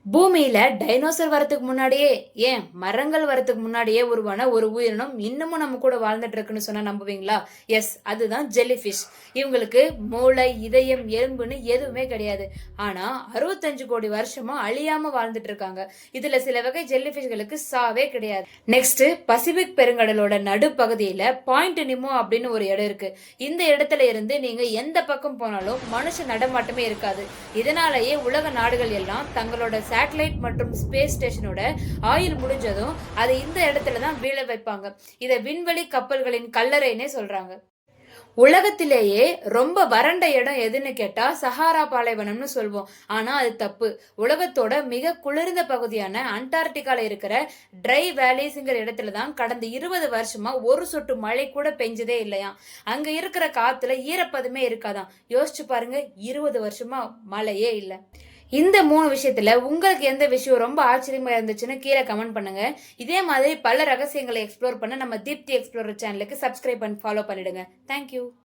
பூமியில டைனோசர் வரதுக்கு முன்னாடியே, ஏன் மரங்கள் வரதுக்கு முன்னாடியே உருவான ஒரு உயிரினம் இன்னமும் நம்ம கூட வாழ்ந்துட்டு இருக்குன்னு சொன்னா நம்புவீங்களா? எஸ், அதுதான் ஜெல்லிஃபிஷ். இவங்களுக்கு மூளை, இதயம், எலும்புன்னு எதுவுமே கிடையாது. ஆனா 65 கோடி வருஷமா அழியாம வாழ்ந்துட்டு இருக்காங்க. இதுல சில வகை ஜெல்லிஃபிஷ்களுக்கு சாவே கிடையாது. நெக்ஸ்ட், பசிபிக் பெருங்கடலோட நடுப்பகுதியில பாயிண்ட் நிமோ அப்படின்னு ஒரு இடம் இருக்கு. இந்த இடத்துல இருந்து நீங்க எந்த பக்கம் போனாலும் மனுஷ நடமாட்டமே இருக்காது. இதனாலேயே உலக நாடுகள் எல்லாம் தங்களோட சேட்டலைட் மற்றும் ஸ்பேஸ் ஸ்டேஷனோட ஆயுள் முடிஞ்சதும் அதை இந்த இடத்துல தான் வீழ வைப்பாங்க. இதை விண்வெளி கப்பல்களின் கல்லறைன்னே சொல்றாங்க. உலகத்திலேயே ரொம்ப வறண்ட இடம் எதுன்னு கேட்டா சஹாரா பாலைவனம்னு சொல்வோம். ஆனா அது தப்பு. உலகத்தோட மிக குளிர்ந்த பகுதியான அண்டார்டிகால இருக்கிற ட்ரை வேலிஸ்ங்கிற இடத்துல தான் கடந்த 20 வருஷமா ஒரு சொட்டு மழை கூட பெஞ்சதே இல்லையா. அங்க இருக்கிற காத்துல ஈரப்பதமே இருக்காதான். யோசிச்சு பாருங்க, 20 வருஷமா மழையே இல்லை. இந்த 3 விஷயத்துல உங்களுக்கு எந்த விஷயம் ரொம்ப ஆச்சரியமா இருந்துச்சுன்னு கீழே கமெண்ட் பண்ணுங்க. இதே மாதிரி பல ரகசியங்களை எக்ஸ்ப்ளோர் பண்ண நம்ம தீப்தி எக்ஸ்ப்ளோரர் சேனலுக்கு சப்ஸ்கிரைப் பண்ணி ஃபாலோ பண்ணிடுங்க. தேங்க்யூ.